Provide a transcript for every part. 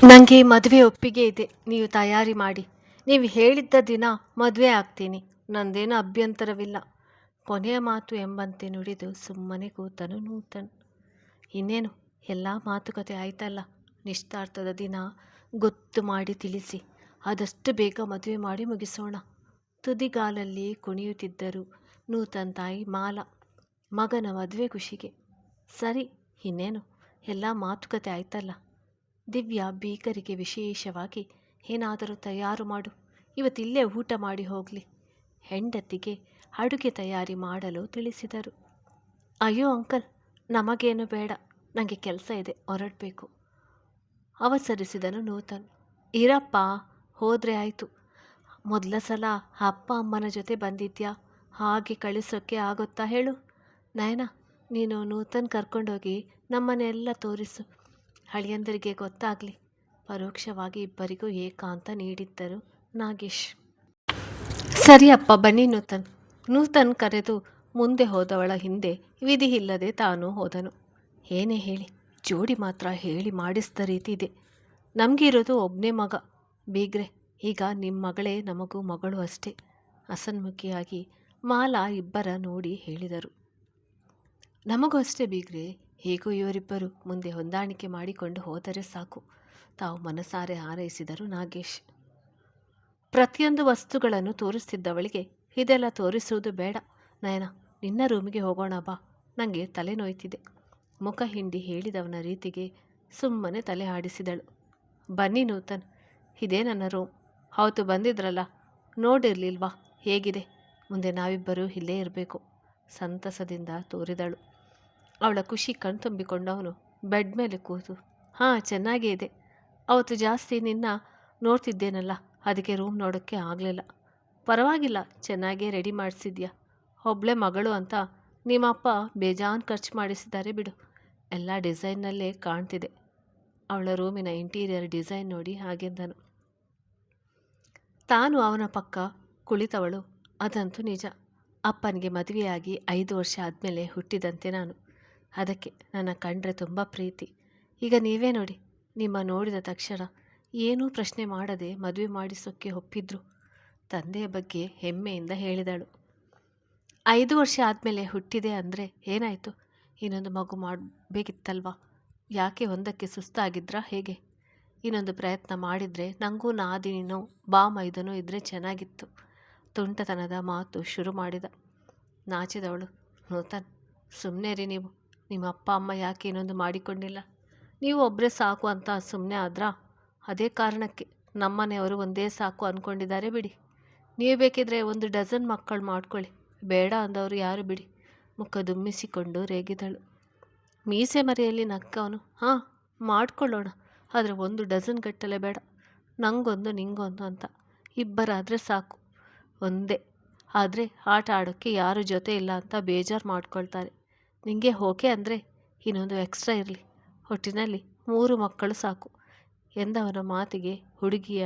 ನನಗೆ ಮದುವೆ ಒಪ್ಪಿಗೆ ಇದೆ. ನೀವು ತಯಾರಿ ಮಾಡಿ. ನೀವು ಹೇಳಿದ್ದ ದಿನ ಮದುವೆ ಆಗ್ತೀನಿ. ನಂದೇನು ಅಭ್ಯಂತರವಿಲ್ಲ. ಕೊನೆಯ ಮಾತು ಎಂಬಂತೆ ನುಡಿದು ಸುಮ್ಮನೆ ಕೂತನು ನೂತನ್. ಇನ್ನೇನು ಎಲ್ಲ ಮಾತುಕತೆ ಆಯ್ತಲ್ಲ. ನಿಶ್ಚಿತಾರ್ಥದ ದಿನ ಗೊತ್ತು ಮಾಡಿ ತಿಳಿಸಿ. ಆದಷ್ಟು ಬೇಗ ಮದುವೆ ಮಾಡಿ ಮುಗಿಸೋಣ. ತುದಿಗಾಲಲ್ಲಿ ಕುಣಿಯುತ್ತಿದ್ದರು ನೂತನ್ ತಾಯಿ ಮಾಲಾ. ಮಗನ ಮದುವೆ ಖುಷಿಗೆ. ಸರಿ, ಇನ್ನೇನು ಎಲ್ಲ ಮಾತುಕತೆ ಆಯ್ತಲ್ಲ. ದಿವ್ಯಾ ಬೀಗರಿಗೆ ವಿಶೇಷವಾಗಿ ಏನಾದರೂ ತಯಾರು ಮಾಡು. ಇವತ್ತಿಲ್ಲೇ ಊಟ ಮಾಡಿ ಹೋಗಲಿ. ಹೆಂಡತಿಗೆ ಅಡುಗೆ ತಯಾರಿ ಮಾಡಲು ತಿಳಿಸಿದರು. ಅಯ್ಯೋ ಅಂಕಲ್, ನಮಗೇನು ಬೇಡ. ನನಗೆ ಕೆಲಸ ಇದೆ, ಹೊರಡಬೇಕು. ಅವಸರಿಸಿದನು ನೂತನ್. ಇರಪ್ಪ, ಹೋದರೆ ಆಯಿತು. ಮೊದಲ ಸಲ ಅಪ್ಪ ಅಮ್ಮನ ಜೊತೆ ಬಂದಿದ್ಯಾ? ಹಾಗೆ ಕಳಿಸೋಕ್ಕೆ ಆಗುತ್ತಾ ಹೇಳು? ನಯನ, ನೀನು ನೂತನ್ ಕರ್ಕೊಂಡೋಗಿ ನಮ್ಮನೆಲ್ಲ ತೋರಿಸು. ಅಳಿಯಂದರಿಗೆ ಗೊತ್ತಾಗಲಿ. ಪರೋಕ್ಷವಾಗಿ ಇಬ್ಬರಿಗೂ ಏಕಾಂತ ನೀಡಿದ್ದರು ನಾಗೇಶ್. ಸರಿಯಪ್ಪ, ಬನ್ನಿ ನೂತನ್. ನೂತನ್ ಕರೆದು ಮುಂದೆ ಹೋದವಳ ಹಿಂದೆ ವಿಧಿ ಇಲ್ಲದೆ ತಾನು ಹೋದನು. ಏನೇ ಹೇಳಿ, ಜೋಡಿ ಮಾತ್ರ ಹೇಳಿ ಮಾಡಿಸಿದ ರೀತಿ ಇದೆ. ನಮಗಿರೋದು ಒಬ್ಬನೇ ಮಗ ಬೀಗ್ರೆ. ಈಗ ನಿಮ್ಮ ಮಗಳೇ ನಮಗೂ ಮಗಳು ಅಷ್ಟೇ. ಹಸನ್ಮುಖಿಯಾಗಿ ಮಾಲಾ ಇಬ್ಬರ ನೋಡಿ ಹೇಳಿದರು. ನಮಗೂ ಅಷ್ಟೇ ಬೀಗ್ರೆ. ಹೇಗೂ ಇವರಿಬ್ಬರು ಮುಂದೆ ಹೊಂದಾಣಿಕೆ ಮಾಡಿಕೊಂಡು ಹೋದರೆ ಸಾಕು. ತಾವು ಮನಸಾರೆ ಹಾರೈಸಿದರು ನಾಗೇಶ್. ಪ್ರತಿಯೊಂದು ವಸ್ತುಗಳನ್ನು ತೋರಿಸ್ತಿದ್ದವಳಿಗೆ ಇದೆಲ್ಲ ತೋರಿಸುವುದು ಬೇಡ. ನಯನ, ನಿನ್ನ ರೂಮಿಗೆ ಹೋಗೋಣ ಬಾ. ನನಗೆ ತಲೆನೋಯ್ತಿದೆ. ಮುಖ ಹಿಂಡಿ ಹೇಳಿದವನ ರೀತಿಗೆ ಸುಮ್ಮನೆ ತಲೆ ಆಡಿಸಿದಳು. ಬನ್ನಿ ನೂತನ್, ಇದೇ ನನ್ನ ರೂಮ್. ಅವತ್ತು ಬಂದಿದ್ರಲ್ಲ, ನೋಡಿರ್ಲಿಲ್ವಾ ಹೇಗಿದೆ? ಮುಂದೆ ನಾವಿಬ್ಬರೂ ಇಲ್ಲೇ ಇರಬೇಕು. ಸಂತಸದಿಂದ ತೋರಿದಳು. ಅವಳ ಖುಷಿ ಕಣ್ತುಂಬಿಕೊಂಡವನು ಬೆಡ್ ಮೇಲೆ ಕೂತು, ಹಾಂ, ಚೆನ್ನಾಗೇ ಇದೆ. ಅವತ್ತು ಜಾಸ್ತಿ ನಿನ್ನ ನೋಡ್ತಿದ್ದೇನಲ್ಲ, ಅದಕ್ಕೆ ರೂಮ್ ನೋಡೋಕ್ಕೆ ಆಗಲಿಲ್ಲ. ಪರವಾಗಿಲ್ಲ, ಚೆನ್ನಾಗೇ ರೆಡಿ ಮಾಡಿಸಿದ್ಯಾ. ಒಬ್ಬಳೇ ಮಗಳು ಅಂತ ನಿಮ್ಮಪ್ಪ ಬೇಜಾನ್ ಖರ್ಚು ಮಾಡಿಸಿದ್ದಾರೆ ಬಿಡು. ಎಲ್ಲ ಡಿಸೈನ್ನಲ್ಲೇ ಕಾಣ್ತಿದೆ. ಅವಳ ರೂಮಿನ ಇಂಟೀರಿಯರ್ ಡಿಸೈನ್ ನೋಡಿ ಹಾಗೆಂದನು. ತಾನು ಅವನ ಪಕ್ಕ ಕುಳಿತವಳು. ಅದಂತೂ ನಿಜ. ಅಪ್ಪನಿಗೆ ಮದುವೆಯಾಗಿ 5 ವರ್ಷ ಆದಮೇಲೆ ಹುಟ್ಟಿದಂತೆ ನಾನು. ಅದಕ್ಕೆ ನನ್ನ ಕಂಡ್ರೆ ತುಂಬ ಪ್ರೀತಿ. ಈಗ ನೀವೇ ನೋಡಿ, ನಿಮ್ಮ ನೋಡಿದ ತಕ್ಷಣ ಏನೂ ಪ್ರಶ್ನೆ ಮಾಡದೆ ಮದುವೆ ಮಾಡಿಸೋಕ್ಕೆ ಒಪ್ಪಿದ್ರು. ತಂದೆಯ ಬಗ್ಗೆ ಹೆಮ್ಮೆಯಿಂದ ಹೇಳಿದಳು. 5 ವರ್ಷ ಆದಮೇಲೆ ಹುಟ್ಟಿದೆ ಅಂದರೆ ಏನಾಯಿತು? ಇನ್ನೊಂದು ಮಗು ಮಾಡಬೇಕಿತ್ತಲ್ವಾ? ಯಾಕೆ ಒಂದಕ್ಕೆ ಸುಸ್ತಾಗಿದ್ರಾ ಹೇಗೆ? ಇನ್ನೊಂದು ಪ್ರಯತ್ನ ಮಾಡಿದರೆ ನನಗೂ ನಾದಿನಿನೋ ಬಾಮೈದನೋ ಇದ್ದರೆ ಚೆನ್ನಾಗಿತ್ತು. ತುಂಟತನದ ಮಾತು ಶುರು ಮಾಡಿದ. ನಾಚಿದವಳು. ನೂತನ್, ಸುಮ್ಮನೆ ರೀ ನೀವು. ನಿಮ್ಮ ಅಪ್ಪ ಅಮ್ಮ ಯಾಕೆ ಇನ್ನೊಂದು ಮಾಡಿಕೊಂಡಿಲ್ಲ? ನೀವು ಒಬ್ಬರೇ ಸಾಕು ಅಂತ ಸುಮ್ಮನೆ ಆದ್ರಾ? ಅದೇ ಕಾರಣಕ್ಕೆ ನಮ್ಮನೆಯವರು ಒಂದೇ ಸಾಕು ಅಂದ್ಕೊಂಡಿದ್ದಾರೆ ಬಿಡಿ. ನೀವು ಬೇಕಿದ್ರೆ 1 ಡಜನ್ ಮಕ್ಕಳು ಮಾಡ್ಕೊಳ್ಳಿ. ಬೇಡ ಅಂದವರು ಯಾರು ಬಿಡಿ. ಮುಖ ದುಮ್ಮಿಸಿಕೊಂಡು ರೇಗಿದಳು. ಮೀಸೆ ಮರೆಯಲ್ಲಿ ನಕ್ಕವನು. ಹಾಂ, ಮಾಡ್ಕೊಳ್ಳೋಣ. ಆದರೆ 1 ಡಜನ್ ಗಟ್ಟಲೆ ಬೇಡ. ನಂಗೊಂದು ನಿಂಗೊಂದು ಅಂತ ಇಬ್ಬರಾದರೆ ಸಾಕು. ಒಂದೇ ಆದರೆ ಆಟ ಆಡೋಕ್ಕೆ ಯಾರು ಜೊತೆ ಇಲ್ಲ ಅಂತ ಬೇಜಾರು ಮಾಡ್ಕೊಳ್ತಾರೆ. ನಿಮಗೆ ಓಕೆ ಅಂದರೆ ಇನ್ನೊಂದು ಎಕ್ಸ್ಟ್ರಾ ಇರಲಿ. ಒಟ್ಟಿನಲ್ಲಿ 3 ಮಕ್ಕಳು ಸಾಕು ಎಂದವನ ಮಾತಿಗೆ ಹುಡುಗಿಯ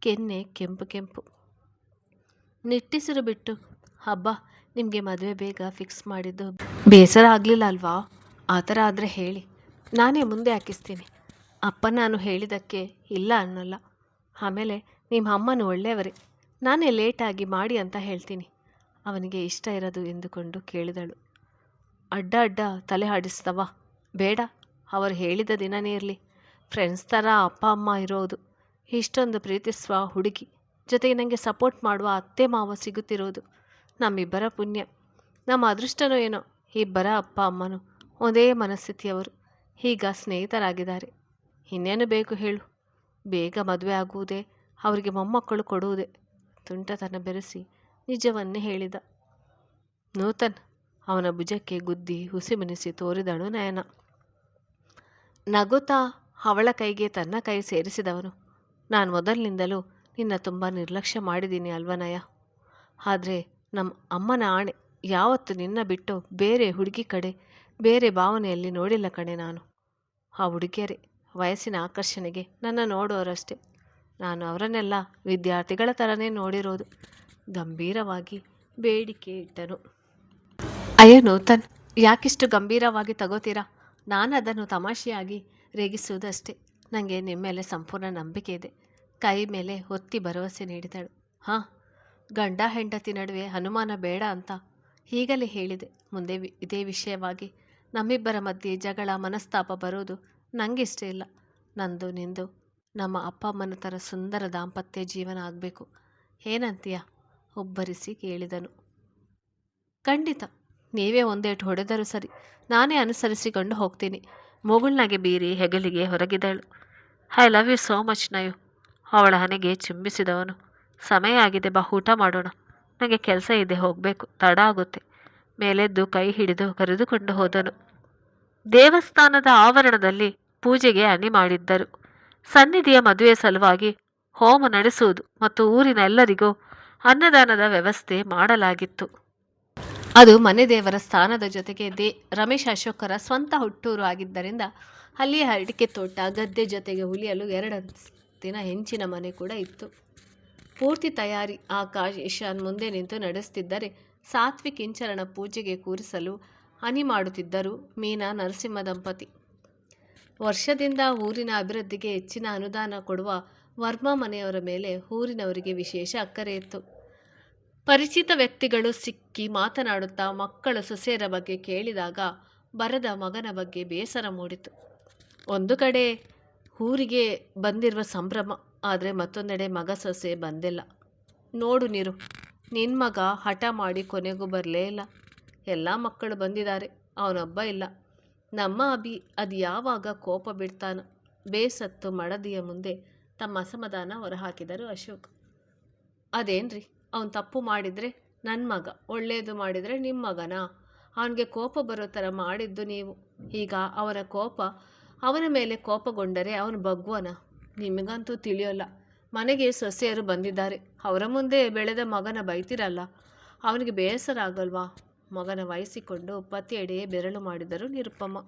ಕೆನ್ನೆ ಕೆಂಪು ಕೆಂಪು. ನಿಟ್ಟಿಸಿರು ಬಿಟ್ಟು, ಹಬ್ಬ, ನಿಮಗೆ ಮದುವೆ ಬೇಗ ಫಿಕ್ಸ್ ಮಾಡಿದ್ದು ಬೇಸರ ಆಗಲಿಲ್ಲ ಅಲ್ವಾ? ಆ ಥರ ಆದರೆ ಹೇಳಿ, ನಾನೇ ಮುಂದೆ ಹಾಕಿಸ್ತೀನಿ. ಅಪ್ಪ ನಾನು ಹೇಳಿದ್ದಕ್ಕೆ ಇಲ್ಲ ಅನ್ನಲ್ಲ. ಆಮೇಲೆ ನಿಮ್ಮ ಅಮ್ಮನೂ ಒಳ್ಳೆಯವರೇ. ನಾನೇ ಲೇಟಾಗಿ ಮಾಡಿ ಅಂತ ಹೇಳ್ತೀನಿ. ಅವನಿಗೆ ಇಷ್ಟ ಇರೋದು ಎಂದುಕೊಂಡು ಕೇಳಿದಳು. ಅಡ್ಡ ಅಡ್ಡ ತಲೆ ಆಡಿಸ್ತವ? ಬೇಡ, ಅವರು ಹೇಳಿದ ದಿನನೇ ಇರಲಿ. ಫ್ರೆಂಡ್ಸ್ ಥರ ಅಪ್ಪ ಅಮ್ಮ ಇರೋದು. ಇಷ್ಟೊಂದು ಪ್ರೀತಿಸುವ ಹುಡುಗಿ ಜೊತೆಗೆ ನನಗೆ ಸಪೋರ್ಟ್ ಮಾಡುವ ಅತ್ತೆ ಮಾವ ಸಿಗುತ್ತಿರೋದು ನಮ್ಮಿಬ್ಬರ ಪುಣ್ಯ. ನಮ್ಮ ಅದೃಷ್ಟನೋ ಏನೋ, ಇಬ್ಬರ ಅಪ್ಪ ಅಮ್ಮನೂ ಒಂದೇ ಮನಸ್ಥಿತಿಯವರು. ಈಗ ಸ್ನೇಹಿತರಾಗಿದ್ದಾರೆ. ಇನ್ನೇನು ಬೇಕು ಹೇಳು? ಬೇಗ ಮದುವೆ ಆಗುವುದೇ, ಅವರಿಗೆ ಮೊಮ್ಮಕ್ಕಳು ಕೊಡುವುದೇ. ತುಂಟತನ ಬೆರೆಸಿ ನಿಜವನ್ನೇ ಹೇಳಿದ. ನೂತನ್ ಅವನ ಭುಜಕ್ಕೆ ಗುದ್ದಿ ಹುಸಿಮುನಿಸಿ ತೋರಿದಳು ನಯನ. ನಗುತ್ತಾ ಅವಳ ಕೈಗೆ ತನ್ನ ಕೈ ಸೇರಿಸಿದವನು. ನಾನು ಮೊದಲಿನಿಂದಲೂ ನಿನ್ನ ತುಂಬ ನಿರ್ಲಕ್ಷ್ಯ ಮಾಡಿದ್ದೀನಿ ಅಲ್ವನಯ. ಆದರೆ ನಮ್ಮ ಅಮ್ಮನ ಆಣೆ, ಯಾವತ್ತು ನಿನ್ನ ಬಿಟ್ಟು ಬೇರೆ ಹುಡುಗಿ ಕಡೆ ಬೇರೆ ಭಾವನೆಯಲ್ಲಿ ನೋಡಿಲ್ಲ ಕಣೆ ನಾನು. ಆ ಹುಡುಗಿಯರೇ ವಯಸ್ಸಿನ ಆಕರ್ಷಣೆಗೆ ನನ್ನ ನೋಡೋರಷ್ಟೇ. ನಾನು ಅವರನ್ನೆಲ್ಲ ವಿದ್ಯಾರ್ಥಿಗಳ ಥರನೇ ನೋಡಿರೋದು. ಗಂಭೀರವಾಗಿ ಬೇಡಿಕೆ ಇಟ್ಟನು. ಅಯ್ಯೋ ನೂತನ್, ಯಾಕಿಷ್ಟು ಗಂಭೀರವಾಗಿ ತಗೋತೀರಾ? ನಾನು ಅದನ್ನು ತಮಾಷೆಯಾಗಿ ರೇಗಿಸುವುದಷ್ಟೇ. ನನಗೆ ನಿಮ್ಮ ಮೇಲೆ ಸಂಪೂರ್ಣ ನಂಬಿಕೆ ಇದೆ. ಕೈ ಮೇಲೆ ಒತ್ತಿ ಭರವಸೆ ನೀಡಿದಳು. ಹಾಂ, ಗಂಡ ಹೆಂಡತಿ ನಡುವೆ ಅನುಮಾನ ಬೇಡ ಅಂತ ಈಗಲೇ ಹೇಳಿದೆ. ಮುಂದೆ ಇದೇ ವಿಷಯವಾಗಿ ನಮ್ಮಿಬ್ಬರ ಮಧ್ಯೆ ಜಗಳ ಮನಸ್ತಾಪ ಬರೋದು ನನಗಿಷ್ಟ ಇಲ್ಲ. ನಂದು ನಿಂದು ನಮ್ಮ ಅಪ್ಪ ಅಮ್ಮನ ಥರ ಸುಂದರ ದಾಂಪತ್ಯ ಜೀವನ ಆಗಬೇಕು. ಏನಂತೀಯ? ಒಬ್ಬರಿಸಿ ಕೇಳಿದನು. ಖಂಡಿತ, ನೀವೇ ಒಂದೇಟು ಹೊಡೆದರೂ ಸರಿ, ನಾನೇ ಅನುಸರಿಸಿಕೊಂಡು ಹೋಗ್ತೀನಿ. ಮುಗುಳ್ನಾಗೆ ಬೀರಿ ಹೆಗಲಿಗೆ ಹೊರಗಿದಳು. I love you so much ನಯು. ಅವಳ ಹಣೆಗೆ ಚುಂಬಿಸಿದವನು. ಸಮಯ ಆಗಿದೆ, ಬಾ ಊಟ ಮಾಡೋಣ. ನನಗೆ ಕೆಲಸ ಇದೆ, ಹೋಗಬೇಕು, ತಡ ಆಗುತ್ತೆ. ಮೇಲೆದ್ದು ಕೈ ಹಿಡಿದು ಕರೆದುಕೊಂಡು ಹೋದನು. ದೇವಸ್ಥಾನದ ಆವರಣದಲ್ಲಿ ಪೂಜೆಗೆ ಅಣಿ ಮಾಡಿದ್ದರು. ಸನ್ನಿಧಿಯ ಮದುವೆ ಸಲುವಾಗಿ ಹೋಮ ನಡೆಸುವುದು ಮತ್ತು ಊರಿನ ಎಲ್ಲರಿಗೂ ಅನ್ನದಾನದ ವ್ಯವಸ್ಥೆ ಮಾಡಲಾಗಿತ್ತು. ಅದು ಮನೆ ದೇವರ ಸ್ಥಾನದ ಜೊತೆಗೆ ರಮೇಶ್ ಅಶೋಕರ ಸ್ವಂತ ಹುಟ್ಟೂರು ಆಗಿದ್ದರಿಂದ ಅಲ್ಲಿಯೇ ಅಡಿಕೆ ತೋಟ, ಗದ್ದೆ ಜೊತೆಗೆ ಉಳಿಯಲು 2 ದಿನ ಹೆಂಚಿನ ಮನೆ ಕೂಡ ಇತ್ತು. ಪೂರ್ತಿ ತಯಾರಿ ಆಕಾಶ್ ಇಶಾನ್ ಮುಂದೆ ನಿಂತು ನಡೆಸುತ್ತಿದ್ದರೆ, ಸಾತ್ವಿಕ್ ಇಂಚರಣ ಪೂಜೆಗೆ ಕೂರಿಸಲು ಅಣಿ ಮಾಡುತ್ತಿದ್ದರು ಮೀನಾ ನರಸಿಂಹ ದಂಪತಿ. ವರ್ಷದಿಂದ ಊರಿನ ಅಭಿವೃದ್ಧಿಗೆ ಹೆಚ್ಚಿನ ಅನುದಾನ ಕೊಡುವ ವರ್ಮಾ ಮನೆಯವರ ಮೇಲೆ ಊರಿನವರಿಗೆ ವಿಶೇಷ ಅಕ್ಕರೆ ಇತ್ತು. ಪರಿಚಿತ ವ್ಯಕ್ತಿಗಳು ಸಿಕ್ಕಿ ಮಾತನಾಡುತ್ತಾ ಮಕ್ಕಳು ಸೊಸೆಯರ ಬಗ್ಗೆ ಕೇಳಿದಾಗ ಬರದ ಮಗನ ಬಗ್ಗೆ ಬೇಸರ ಮೂಡಿತು. ಒಂದು ಕಡೆ ಊರಿಗೆ ಬಂದಿರುವ ಸಂಭ್ರಮ, ಆದರೆ ಮತ್ತೊಂದೆಡೆ ಮಗ ಸೊಸೆ ಬಂದಿಲ್ಲ. ನೋಡು ನೀರು, ನಿನ್ನ ಮಗ ಹಠ ಮಾಡಿ ಕೊನೆಗೂ ಬರಲೇ ಇಲ್ಲ. ಎಲ್ಲ ಮಕ್ಕಳು ಬಂದಿದ್ದಾರೆ, ಅವನೊಬ್ಬ ಇಲ್ಲ. ನಮ್ಮ ಅಭಿ ಅದು ಯಾವಾಗ ಕೋಪ ಬಿಡ್ತಾನ. ಬೇಸತ್ತು ಮಡದಿಯ ಮುಂದೆ ತಮ್ಮ ಅಸಮಾಧಾನ ಹೊರಹಾಕಿದರು ಅಶೋಕ್. ಅದೇನ್ರಿ, ಅವನು ತಪ್ಪು ಮಾಡಿದರೆ ನನ್ನ ಮಗ, ಒಳ್ಳೆಯದು ಮಾಡಿದರೆ ನಿಮ್ಮ ಮಗನಾ? ಅವನಿಗೆ ಕೋಪ ಬರೋ ಥರ ಮಾಡಿದ್ದು ನೀವು. ಈಗ ಅವನ ಮೇಲೆ ಕೋಪಗೊಂಡರೆ ಅವನು ಬಗ್ವನ? ನಿಮಗಂತೂ ತಿಳಿಯೋಲ್ಲ. ಮನೆಗೆ ಸೊಸೆಯರು ಬಂದಿದ್ದಾರೆ, ಅವರ ಮುಂದೆ ಬೆಳೆದ ಮಗನ ಬೈತಿರಲ್ಲ, ಅವನಿಗೆ ಬೇಸರ ಆಗಲ್ವಾ? ಮಗನ ವಹಿಸಿಕೊಂಡು ಪತಿಯೆಡೆಯೇ ಬೆರಳು ಮಾಡಿದರು ನಿರುಪಮ.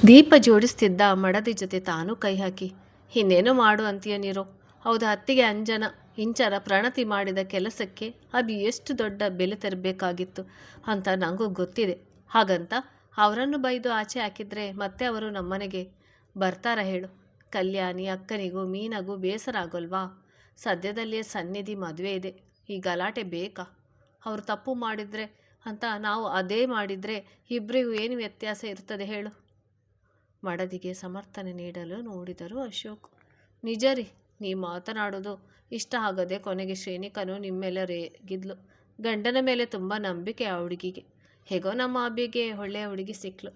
ದೀಪ ಜೋಡಿಸ್ತಿದ್ದ ಮಡದಿ ಜೊತೆ ತಾನೂ ಕೈ ಹಾಕಿ, ಇನ್ನೇನು ಮಾಡು ಅಂತೀಯ ನೀರು? ಹೌದು, ಅತ್ತಿಗೆ ಇಂಚರ ಪ್ರಣತಿ ಮಾಡಿದ ಕೆಲಸಕ್ಕೆ ಅದು ಎಷ್ಟು ದೊಡ್ಡ ಬೆಲೆ ತರಬೇಕಾಗಿತ್ತು ಅಂತ ನನಗೂ ಗೊತ್ತಿದೆ. ಹಾಗಂತ ಅವರನ್ನು ಬೈದು ಆಚೆ ಹಾಕಿದರೆ ಮತ್ತೆ ಅವರು ನಮ್ಮನೆಗೆ ಬರ್ತಾರ ಹೇಳು? ಕಲ್ಯಾಣಿ ಅಕ್ಕನಿಗೂ ಮೀನಾಗೂ ಬೇಸರ ಆಗೋಲ್ವಾ? ಸದ್ಯದಲ್ಲಿಯೇ ಸನ್ನಿಧಿ ಮದುವೆ ಇದೆ, ಈ ಗಲಾಟೆ ಬೇಕಾ? ಅವರು ತಪ್ಪು ಮಾಡಿದರೆ ಅಂತ ನಾವು ಅದೇ ಮಾಡಿದರೆ ಇಬ್ಬರಿಗೂ ಏನು ವ್ಯತ್ಯಾಸ ಇರ್ತದೆ ಹೇಳು? ಮಡದಿಗೆ ಸಮರ್ಥನೆ ನೀಡಲು ನೋಡಿದರು ಅಶೋಕ್. ನಿಜ ರೀ, ನೀವು ಮಾತನಾಡೋದು ಇಷ್ಟ ಆಗದೆ ಕೊನೆಗೆ ಶ್ರೇಣಿಕನು ನಿಮ್ಮ ಮೇಲೆ ರೇಗಿದ್ಲು. ಗಂಡನ ಮೇಲೆ ತುಂಬ ನಂಬಿಕೆ ಆ ಹುಡುಗಿಗೆ. ಹೇಗೋ ನಮ್ಮ ಅಬ್ಬಿಗೆ ಒಳ್ಳೆಯ ಹುಡುಗಿ ಸಿಕ್ಕಲು.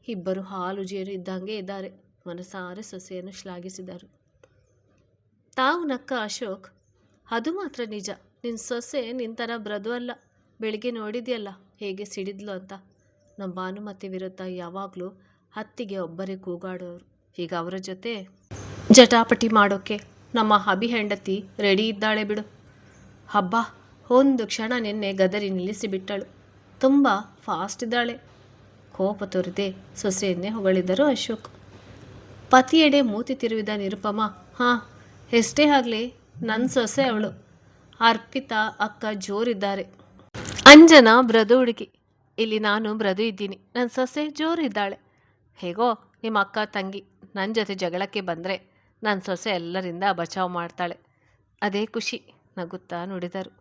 ಇಬ್ಬರು ಹಾಲು ಜೇರು ಇದ್ದಂಗೆ ಇದ್ದಾರೆ. ಮನಸಾರೆ ಸೊಸೆಯನ್ನು ಶ್ಲಾಘಿಸಿದರು. ತಾವು ನಕ್ಕ ಅಶೋಕ್, ಅದು ಮಾತ್ರ ನಿಜ, ನಿನ್ನ ಸೊಸೆ ನಿಂತರ ಬ್ರದು ಅಲ್ಲ. ಬೆಳಿಗ್ಗೆ ನೋಡಿದ್ಯಲ್ಲ ಹೇಗೆ ಸಿಡಿದ್ಲು ಅಂತ. ನಮ್ಮ ಭಾನುಮತಿ ವಿರುದ್ಧ ಯಾವಾಗಲೂ ಹತ್ತಿಗೆ ಒಬ್ಬರೇ ಕೂಗಾಡೋರು. ಈಗ ಅವರ ಜೊತೆ ಜಟಾಪಟಿ ಮಾಡೋಕ್ಕೆ ನಮ್ಮ ಅಭಿ ಹೆಂಡತಿ ರೆಡಿ ಇದ್ದಾಳೆ ಬಿಡು. ಹಬ್ಬ, ಒಂದು ಕ್ಷಣ ನಿನ್ನೆ ಗದರಿ ನಿಲ್ಲಿಸಿಬಿಟ್ಟಳು. ತುಂಬ ಫಾಸ್ಟ್ ಇದ್ದಾಳೆ. ಕೋಪ ತೋರಿದೆ ಸೊಸೆಯನ್ನೇ ಹೊಗಳಿದರು ಅಶೋಕ್. ಪತಿಯೆಡೆ ಮೂತಿ ತಿರುವಿದ ನಿರುಪಮ, ಹಾಂ, ಎಷ್ಟೇ ಆಗಲಿ ನನ್ನ ಸೊಸೆ ಅವಳು. ಅರ್ಪಿತಾ ಅಕ್ಕ ಜೋರಿದ್ದಾರೆ. ಅಂಜನಾ ಬ್ರದು ಹುಡುಗಿ. ಇಲ್ಲಿ ನಾನು ಬ್ರದು ಇದ್ದೀನಿ, ನನ್ನ ಸೊಸೆ ಜೋರಿದ್ದಾಳೆ. ಹೇಗೋ ನಿಮ್ಮ ಅಕ್ಕ ತಂಗಿ ನನ್ನ ಜೊತೆ ಜಗಳಕ್ಕೆ ಬಂದರೆ ನನ್ನ ಸೊಸೆ ಎಲ್ಲರಿಂದ ಬಚಾವ್ ಮಾಡ್ತಾಳೆ, ಅದೇ ಖುಷಿ, ನಗುತ್ತಾ ನುಡಿದರು.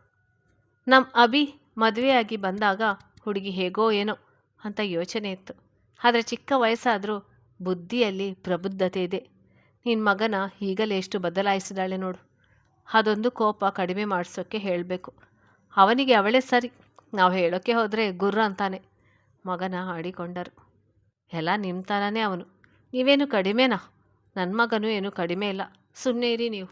ನಮ್ಮ ಅಭಿ ಮದುವೆಯಾಗಿ ಬಂದಾಗ ಹುಡುಗಿ ಹೇಗೋ ಏನೋ ಅಂತ ಯೋಚನೆ ಇತ್ತು. ಆದರೆ ಚಿಕ್ಕ ವಯಸ್ಸಾದರೂ ಬುದ್ಧಿಯಲ್ಲಿ ಪ್ರಬುದ್ಧತೆ ಇದೆ. ನಿನ್ನ ಮಗನ ಈಗಲೇ ಎಷ್ಟು ಬದಲಾಯಿಸಿದಾಳೆ ನೋಡು. ಅದೊಂದು ಕೋಪ ಕಡಿಮೆ ಮಾಡಿಸೋಕ್ಕೆ ಹೇಳಬೇಕು. ಅವನಿಗೆ ಅವಳೇ ಸರಿ, ನಾವು ಹೇಳೋಕ್ಕೆ ಹೋದರೆ ಗುರ್ರ ಅಂತಾನೆ. ಮಗನ ಆಡಿಕೊಂಡರು. ಎಲ್ಲ ನಿಮ್ಮ ಥರನೇ ಅವನು, ನೀವೇನು ಕಡಿಮೆನಾ? ನನ್ನ ಮಗನೂ ಏನು ಕಡಿಮೆ ಇಲ್ಲ, ಸುಮ್ಮನೆ ಇರಿ ನೀವು.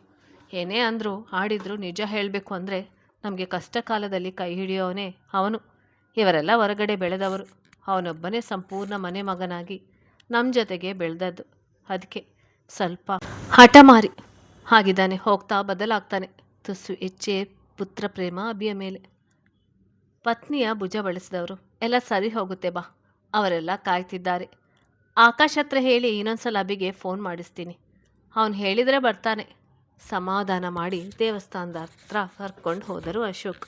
ಏನೇ ಅಂದರೂ ಆಡಿದ್ರು ನಿಜ ಹೇಳಬೇಕು ಅಂದರೆ ನಮಗೆ ಕಷ್ಟ ಕಾಲದಲ್ಲಿ ಕೈ ಹಿಡಿಯೋವನೇ ಅವನು. ಇವರೆಲ್ಲ ಹೊರಗಡೆ ಬೆಳೆದವರು, ಅವನೊಬ್ಬನೇ ಸಂಪೂರ್ಣ ಮನೆ ಮಗನಾಗಿ ನಮ್ಮ ಜೊತೆಗೆ ಬೆಳೆದದ್ದು. ಅದಕ್ಕೆ ಸ್ವಲ್ಪ ಹಠಮಾರಿ ಆಗಿದ್ದಾನೆ, ಹೋಗ್ತಾ ಬದಲಾಗ್ತಾನೆ. ತುಸು ಹೆಚ್ಚೇ ಪುತ್ರ ಪ್ರೇಮ ಅಭಿಯ ಮೇಲೆ. ಪತ್ನಿಯ ಭುಜ ಬಳಸಿದವರು, ಎಲ್ಲ ಸರಿ ಹೋಗುತ್ತೆ ಬಾ, ಅವರೆಲ್ಲ ಕಾಯ್ತಿದ್ದಾರೆ. ಆಕಾಶ್ ಹತ್ರ ಹೇಳಿ ಇನ್ನೊಂದ್ಸಲ ಅಭಿಗೆ ಫೋನ್ ಮಾಡಿಸ್ತೀನಿ, ಅವನು ಹೇಳಿದರೆ ಬರ್ತಾನೆ. ಸಮಾಧಾನ ಮಾಡಿ ದೇವಸ್ಥಾನದ ಹತ್ರ ಕರ್ಕೊಂಡು ಹೋದರು ಅಶೋಕ್.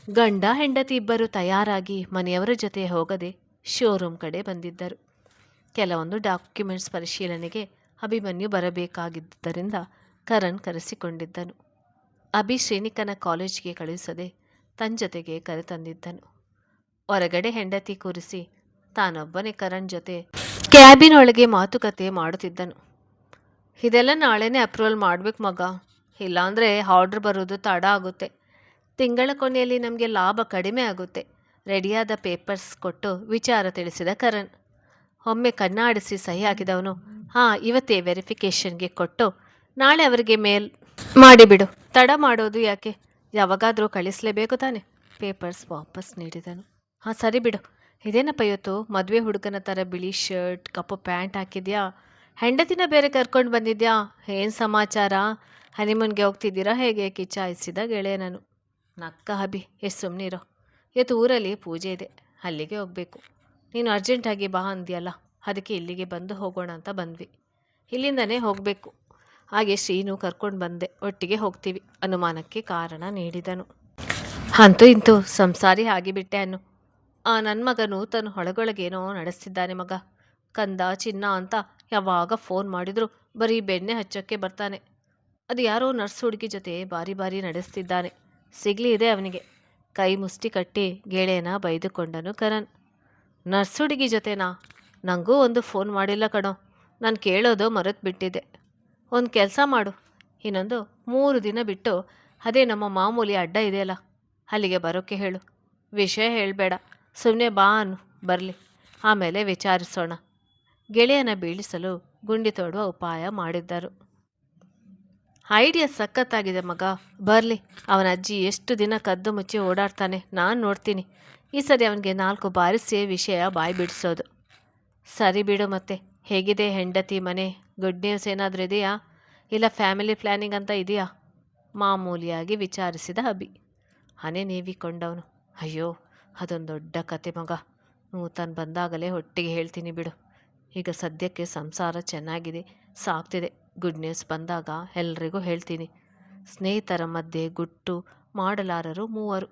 ಗಂಡ ಹೆಂಡತಿ ಇಬ್ಬರು ತಯಾರಾಗಿ ಮನೆಯವರ ಜೊತೆ ಹೋಗದೆ ಶೋರೂಮ್ ಕಡೆ ಬಂದಿದ್ದರು. ಕೆಲವೊಂದು ಡಾಕ್ಯುಮೆಂಟ್ಸ್ ಪರಿಶೀಲನೆಗೆ ಅಭಿಮನ್ಯು ಬರಬೇಕಾಗಿದ್ದರಿಂದ ಕರಣ್ ಕರೆಸಿಕೊಂಡಿದ್ದನು. ಅಭಿ ಶ್ರೀನಿಕನ ಕಾಲೇಜಿಗೆ ಕಳುಹಿಸದೆ ತನ್ನ ಜೊತೆಗೆ ಕರೆತಂದಿದ್ದನು. ಹೊರಗಡೆ ಹೆಂಡತಿ ಕೂರಿಸಿ ತಾನೊಬ್ಬನೇ ಕರಣ್ ಜೊತೆ ಕ್ಯಾಬಿನ್ ಒಳಗೆ ಮಾತುಕತೆ ಮಾಡುತ್ತಿದ್ದನು. ಇದೆಲ್ಲ ನಾಳೆನೇ ಅಪ್ರೂವಲ್ ಮಾಡ್ಬೇಕು ಮಗ, ಇಲ್ಲಾಂದರೆ ಆರ್ಡ್ರ್ ಬರೋದು ತಡ ಆಗುತ್ತೆ. ತಿಂಗಳ ಕೊನೆಯಲ್ಲಿ ನಮಗೆ ಲಾಭ ಕಡಿಮೆ ಆಗುತ್ತೆ. ರೆಡಿಯಾದ ಪೇಪರ್ಸ್ ಕೊಟ್ಟು ವಿಚಾರ ತಿಳಿಸಿದ ಕರಣ್. ಒಮ್ಮೆ ಕಣ್ಣಾಡಿಸಿ ಸಹಿ ಹಾಕಿದವನು, ಹಾಂ ಇವತ್ತೇ ವೆರಿಫಿಕೇಷನ್ಗೆ ಕೊಟ್ಟು ನಾಳೆ ಅವರಿಗೆ ಮೇಲ್ ಮಾಡಿಬಿಡು. ತಡ ಮಾಡೋದು ಯಾಕೆ, ಯಾವಾಗಾದರೂ ಕಳಿಸಲೇಬೇಕು ತಾನೆ. ಪೇಪರ್ಸ್ ವಾಪಸ್ ನೀಡಿದನು. ಹಾಂ ಸರಿ ಬಿಡು. ಇದೇನಪ್ಪ ಇವತ್ತು ಮದುವೆ ಹುಡುಗನ ಥರ ಬಿಳಿ ಶರ್ಟ್ ಕಪ್ಪು ಪ್ಯಾಂಟ್ ಹಾಕಿದ್ಯಾ? ಹೆಂಡತಿನ ಬೇರೆ ಕರ್ಕೊಂಡು ಬಂದಿದ್ಯಾ? ಏನು ಸಮಾಚಾರ? ಹನಿಮೂನ್ಗೆ ಹೋಗ್ತಿದ್ದೀರಾ ಹೇಗೆ? ಕಿಚಾಯಿಸಿದ ಗೆಳೆಯನನು. ನಕ್ಕ ಅಭಿ, ಎಷ್ಟು ಸುಮ್ಮನಿರೋ. ಇವತ್ತು ಊರಲ್ಲಿ ಪೂಜೆ ಇದೆ, ಅಲ್ಲಿಗೆ ಹೋಗಬೇಕು. ನೀನು ಅರ್ಜೆಂಟಾಗಿ ಬಾ ಅಂದ್ಯಲ್ಲ, ಅದಕ್ಕೆ ಇಲ್ಲಿಗೆ ಬಂದು ಹೋಗೋಣ ಅಂತ ಬಂದ್ವಿ. ಇಲ್ಲಿಂದನೇ ಹೋಗಬೇಕು. ಹಾಗೆ ಶ್ರೀನು ಕರ್ಕೊಂಡು ಬಂದೆ, ಒಟ್ಟಿಗೆ ಹೋಗ್ತೀವಿ. ಅನುಮಾನಕ್ಕೆ ಕಾರಣ ನೀಡಿದನು. ಅಂತೂ ಇಂತೂ ಸಂಸಾರಿ ಆಗಿಬಿಟ್ಟೆ ಅನ್ನು. ನನ್ನ ಮಗ ನೂತನ್ ಒಳಗೊಳಗೇನೋ ನಡೆಸ್ತಿದ್ದಾನೆ ಮಗ. ಕಂದ ಚಿನ್ನ ಅಂತ ಯಾವಾಗ ಫೋನ್ ಮಾಡಿದ್ರು ಬರೀ ಬೆಣ್ಣೆ ಹಚ್ಚೋಕ್ಕೆ ಬರ್ತಾನೆ. ಅದು ಯಾರೋ ನರ್ಸ್ ಹುಡುಗಿ ಜೊತೆ ಬಾರಿ ಬಾರಿ ನಡೆಸ್ತಿದ್ದಾನೆ. ಸಿಗ್ಲಿ ಇದೆ ಅವನಿಗೆ. ಕೈ ಮುಷ್ಟಿ ಕಟ್ಟಿ ಗೆಳೆಯನ ಬೈದುಕೊಂಡನು ಕರಣ್. ನರ್ಸ್ ಹುಡುಗಿ ಜೊತೆನಾ? ನನಗೂ ಒಂದು ಫೋನ್ ಮಾಡಿಲ್ಲ ಕಣೋ. ನಾನು ಕೇಳೋದು ಮರೆತು ಬಿಟ್ಟಿದ್ದೆ. ಒಂದು ಕೆಲಸ ಮಾಡು, ಇನ್ನೊಂದು 3 ದಿನ ಬಿಟ್ಟು ಅದೇ ನಮ್ಮ ಮಾಮೂಲಿ ಅಡ್ಡ ಇದೆಯಲ್ಲ, ಅಲ್ಲಿಗೆ ಬರೋಕ್ಕೆ ಹೇಳು. ವಿಷಯ ಹೇಳಬೇಡ, ಸುಮ್ಮನೆ ಬಾ ಅನ್ನು, ಬರಲಿ, ಆಮೇಲೆ ವಿಚಾರಿಸೋಣ. ಗೆಳೆಯನ ಬೀಳಿಸಲು ಗುಂಡಿ ತೋಡುವ ಉಪಾಯ ಮಾಡಿದ್ದರು. ಐಡಿಯಾ ಸಖತ್ತಾಗಿದೆ ಮಗ, ಬರಲಿ. ಅವನ ಅಜ್ಜಿ ಎಷ್ಟು ದಿನ ಕದ್ದು ಮುಚ್ಚಿ ಓಡಾಡ್ತಾನೆ, ನಾನು ನೋಡ್ತೀನಿ. ಈ ಸರಿ ಅವನಿಗೆ 4 ಬಾರಿಸಿ ವಿಷಯ ಬಾಯಿ ಬಿಡಿಸೋದು. ಸರಿ ಬಿಡು. ಮತ್ತೆ ಹೇಗಿದೆ ಹೆಂಡತಿ ಮನೆ? ಗುಡ್ ನ್ಯೂಸ್ ಏನಾದರೂ ಇದೆಯಾ? ಇಲ್ಲ ಫ್ಯಾಮಿಲಿ ಪ್ಲ್ಯಾನಿಂಗ್ ಅಂತ ಇದೆಯಾ? ಮಾಮೂಲಿಯಾಗಿ ವಿಚಾರಿಸಿದ ಅಭಿ. ಹನೆ ನೀವಿಕೊಂಡವನು. ಅಯ್ಯೋ, ಅದೊಂದು ದೊಡ್ಡ ಕತೆ ಮಗ. ನೂತನ್ ಬಂದಾಗಲೇ ಒಟ್ಟಿಗೆ ಹೇಳ್ತೀನಿ ಬಿಡು. ಈಗ ಸದ್ಯಕ್ಕೆ ಸಂಸಾರ ಚೆನ್ನಾಗಿದೆ, ಸಾಕ್ತಿದೆ. ಗುಡ್ ನ್ಯೂಸ್ ಬಂದಾಗ ಎಲ್ರಿಗೂ ಹೇಳ್ತೀನಿ. ಸ್ನೇಹಿತರ ಮಧ್ಯೆ ಗುಟ್ಟು ಮಾಡಲಾರರು 3.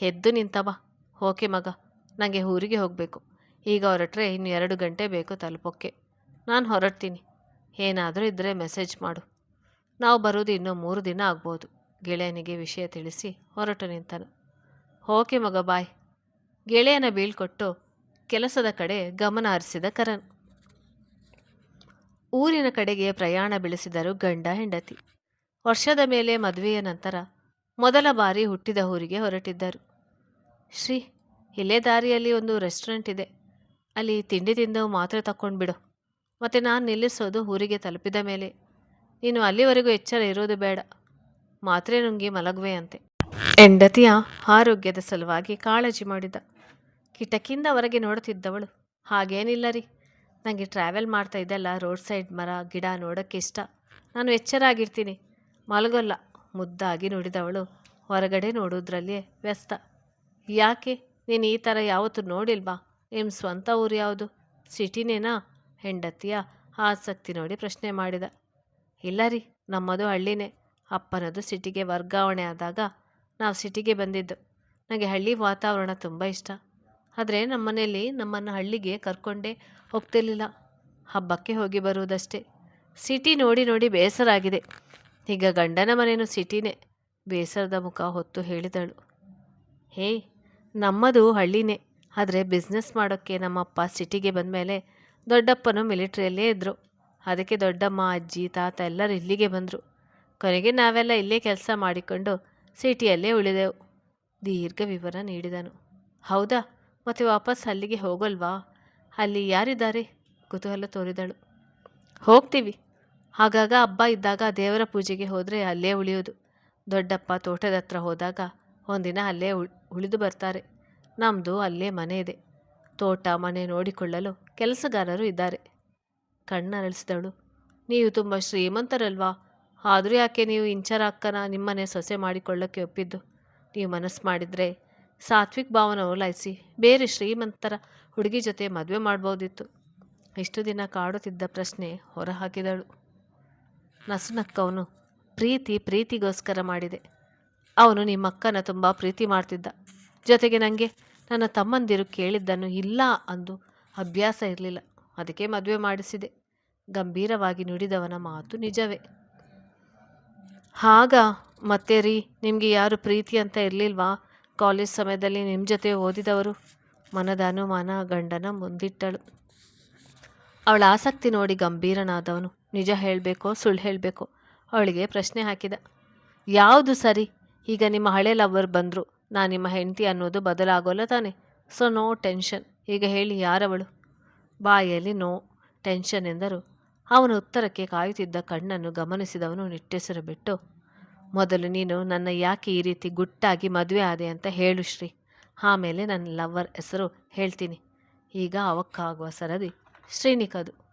ಎದ್ದು ನಿಂತವ. ಓಕೆ ಮಗ, ನನಗೆ ಊರಿಗೆ ಹೋಗಬೇಕು. ಈಗ ಹೊರಟ್ರೆ ಇನ್ನು 2 ಗಂಟೆ ಬೇಕು ತಲುಪೋಕ್ಕೆ. ನಾನು ಹೊರಡ್ತೀನಿ. ಏನಾದರೂ ಇದ್ದರೆ ಮೆಸೇಜ್ ಮಾಡು. ನಾವು ಬರೋದು ಇನ್ನೂ 3 ದಿನ ಆಗ್ಬೋದು. ಗೆಳೆಯನಿಗೆ ವಿಷಯ ತಿಳಿಸಿ ಹೊರಟು ನಿಂತನು. ಓಕೆ ಮಗ, ಬಾಯ್. ಗೆಳೆಯನ ಬೀಳ್ಕೊಟ್ಟು ಕೆಲಸದ ಕಡೆ ಗಮನ ಹರಿಸಿದ ಕರಣ್. ಊರಿನ ಕಡೆಗೆ ಪ್ರಯಾಣ ಬೆಳೆಸಿದರು ಗಂಡ ಹೆಂಡತಿ. ವರ್ಷದ ಮೇಲೆ ಮದುವೆಯ ನಂತರ ಮೊದಲ ಬಾರಿ ಹುಟ್ಟಿದ ಊರಿಗೆ ಹೊರಟಿದ್ದರು. ಶ್ರೀ, ಇಲ್ಲೇ ದಾರಿಯಲ್ಲಿ ಒಂದು ರೆಸ್ಟೋರೆಂಟ್ ಇದೆ, ಅಲ್ಲಿ ತಿಂಡಿ ತಿಂದು ಮಾತ್ರೆ ತಕ್ಕೊಂಡ್ಬಿಡು. ಮತ್ತು ನಾನು ನಿಲ್ಲಿಸೋದು ಊರಿಗೆ ತಲುಪಿದ ಮೇಲೆ. ನೀನು ಅಲ್ಲಿವರೆಗೂ ಎಚ್ಚರ ಇರೋದು ಬೇಡ. ಮಾತ್ರೆ ನುಂಗಿ ಮಲಗುವೆ ಅಂತೆ. ಹೆಂಡತಿಯ ಆರೋಗ್ಯದ ಸಲುವಾಗಿ ಕಾಳಜಿ ಮಾಡಿದ. ಕಿಟಕಿಯಿಂದ ಹೊರಗೆ ನೋಡುತ್ತಿದ್ದವಳು, ಹಾಗೇನಿಲ್ಲ ರೀ, ನನಗೆ ಟ್ರಾವೆಲ್ ಮಾಡ್ತಾ ಇದ್ದಲ್ಲ, ರೋಡ್ ಸೈಡ್ ಮರ ಗಿಡ ನೋಡೋಕ್ಕೆ ಇಷ್ಟ. ನಾನು ಎಚ್ಚರಾಗಿರ್ತೀನಿ, ಮಲಗೋಲ್ಲ. ಮುದ್ದಾಗಿ ನುಡಿದವಳು ಹೊರಗಡೆ ನೋಡೋದ್ರಲ್ಲಿಯೇ ವ್ಯಸ್ತ. ಯಾಕೆ, ನೀನು ಈ ಥರ ಯಾವತ್ತೂ ನೋಡಿಲ್ವಾ? ನಿಮ್ಮ ಸ್ವಂತ ಊರು ಯಾವುದು? ಸಿಟಿನೇನಾ? ಹೆಂಡತಿಯ ಆಸಕ್ತಿ ನೋಡಿ ಪ್ರಶ್ನೆ ಮಾಡಿದ. ಇಲ್ಲ ರೀ, ನಮ್ಮದು ಹಳ್ಳಿನೇ. ಅಪ್ಪನದು ಸಿಟಿಗೆ ವರ್ಗಾವಣೆ ಆದಾಗ ನಾವು ಸಿಟಿಗೆ ಬಂದಿದ್ದು. ನನಗೆ ಹಳ್ಳಿ ವಾತಾವರಣ ತುಂಬ ಇಷ್ಟ. ಆದರೆ ನಮ್ಮನೇಲಿ ನಮ್ಮನ್ನು ಹಳ್ಳಿಗೆ ಕರ್ಕೊಂಡೇ ಹೋಗ್ತಿರ್ಲಿಲ್ಲ. ಹಬ್ಬಕ್ಕೆ ಹೋಗಿ ಬರುವುದಷ್ಟೇ. ಸಿಟಿ ನೋಡಿ ನೋಡಿ ಬೇಸರ ಆಗಿದೆ. ಈಗ ಗಂಡನ ಮನೇನು ಸಿಟಿನೇ. ಬೇಸರದ ಮುಖ ಹೊತ್ತು ಹೇಳಿದಳು. ಹೇ, ನಮ್ಮದು ಹಳ್ಳಿನೇ. ಆದರೆ ಬಿಸ್ನೆಸ್ ಮಾಡೋಕ್ಕೆ ನಮ್ಮಪ್ಪ ಸಿಟಿಗೆ ಬಂದಮೇಲೆ ದೊಡ್ಡಪ್ಪನೂ ಮಿಲಿಟ್ರಿಯಲ್ಲೇ ಇದ್ದರು. ಅದಕ್ಕೆ ದೊಡ್ಡಮ್ಮ, ಅಜ್ಜಿ, ತಾತ ಎಲ್ಲರೂ ಇಲ್ಲಿಗೆ ಬಂದರು. ಕೊನೆಗೆ ನಾವೆಲ್ಲ ಇಲ್ಲೇ ಕೆಲಸ ಮಾಡಿಕೊಂಡು ಸಿಟಿಯಲ್ಲೇ ಉಳಿದೆವು. ದೀರ್ಘ ವಿವರ ನೀಡಿದನು. ಹೌದಾ, ಮತ್ತೆ ವಾಪಸ್ ಅಲ್ಲಿಗೆ ಹೋಗಲ್ವಾ? ಅಲ್ಲಿ ಯಾರಿದ್ದಾರೆ? ಕುತೂಹಲ ತೋರಿದಳು. ಹೋಗ್ತೀವಿ. ಆಗಾಗ ಹಬ್ಬ ಇದ್ದಾಗ ದೇವರ ಪೂಜೆಗೆ ಹೋದರೆ ಅಲ್ಲೇ ಉಳಿಯೋದು. ದೊಡ್ಡಪ್ಪ ತೋಟದ ಹತ್ರ ಹೋದಾಗ ಒಂದಿನ ಅಲ್ಲೇ ಉಳಿದು ಬರ್ತಾರೆ. ನಮ್ಮದು ಅಲ್ಲೇ ಮನೆ ಇದೆ. ತೋಟ ಮನೆ ನೋಡಿಕೊಳ್ಳಲು ಕೆಲಸಗಾರರು ಇದ್ದಾರೆ. ಕಣ್ಣರಳಿಸಿದಳು. ನೀವು ತುಂಬ ಶ್ರೀಮಂತರಲ್ವಾ? ಆದರೂ ಯಾಕೆ ನೀವು ಇಂಚರ ಅಕ್ಕನ ನಿಮ್ಮನೆ ಸೊಸೆ ಮಾಡಿಕೊಳ್ಳೋಕ್ಕೆ ಒಪ್ಪಿದ್ದು? ನೀವು ಮನಸ್ಸು ಮಾಡಿದರೆ ಸಾತ್ವಿಕ್ ಭಾವನ ಓಲೈಸಿ ಬೇರೆ ಶ್ರೀಮಂತರ ಹುಡುಗಿ ಜೊತೆ ಮದುವೆ ಮಾಡ್ಬೋದಿತ್ತು. ಇಷ್ಟು ದಿನ ಕಾಡುತ್ತಿದ್ದ ಪ್ರಶ್ನೆ ಹೊರಹಾಕಿದಳು. ನಸುನಕ್ಕವನು. ಪ್ರೀತಿಗೋಸ್ಕರ ಮಾಡಿದೆ. ಅವನು ನಿಮ್ಮಕ್ಕನ ತುಂಬ ಪ್ರೀತಿ ಮಾಡ್ತಿದ್ದ. ಜೊತೆಗೆ ನನಗೆ ನನ್ನ ತಮ್ಮಂದಿರು ಕೇಳಿದ್ದನ್ನು ಇಲ್ಲ ಅಂದು ಅಭ್ಯಾಸ ಇರಲಿಲ್ಲ. ಅದಕ್ಕೆ ಮದುವೆ ಮಾಡಿಸಿದೆ. ಗಂಭೀರವಾಗಿ ನುಡಿದವನ ಮಾತು ನಿಜವೇ. ಆಗ ಮತ್ತೆ ರೀ, ನಿಮಗೆ ಯಾರು ಪ್ರೀತಿ ಅಂತ ಇರಲಿಲ್ವಾ? ಕಾಲೇಜ್ ಸಮಯದಲ್ಲಿ ನಿಮ್ಮ ಜೊತೆ ಓದಿದವರು? ಮನದ ಅನುಮಾನ ಗಂಡನ ಮುಂದಿಟ್ಟಳು. ಅವಳ ಆಸಕ್ತಿ ನೋಡಿ ಗಂಭೀರನಾದವನು ನಿಜ ಹೇಳಬೇಕೋ ಸುಳ್ಳು ಹೇಳಬೇಕೋ ಅವಳಿಗೆ ಪ್ರಶ್ನೆ ಹಾಕಿದ. ಯಾವುದು ಸರಿ? ಈಗ ನಿಮ್ಮ ಹಳೆ ಲವ್ವರ್ ಬಂದರು, ನಾನು ನಿಮ್ಮ ಹೆಂಡತಿ ಅನ್ನೋದು ಬದಲಾಗೋಲ್ಲ ತಾನೆ? So no tension. ಈಗ ಹೇಳಿ, ಯಾರವಳು? ಬಾಯಲ್ಲಿ ನೋ ಟೆನ್ಷನ್ ಎಂದರು. ಅವನ ಉತ್ತರಕ್ಕೆ ಕಾಯುತ್ತಿದ್ದ ಕಣ್ಣನ್ನು ಗಮನಿಸಿದವನು ನಿಟ್ಟೆಸರು ಬಿಟ್ಟು, ಮೊದಲು ನೀನು ನನ್ನ ಯಾಕೆ ಈ ರೀತಿ ಗುಟ್ಟಾಗಿ ಮದುವೆ ಆದೆ ಅಂತ ಹೇಳು ಶ್ರೀ. ಆಮೇಲೆ ನನ್ನ ಲವ್ವರ್ ಹೆಸರು ಹೇಳ್ತೀನಿ. ಈಗ ಅವಕ್ಕಾಗುವ ಸರದಿ ಶ್ರೀನಿಕದು.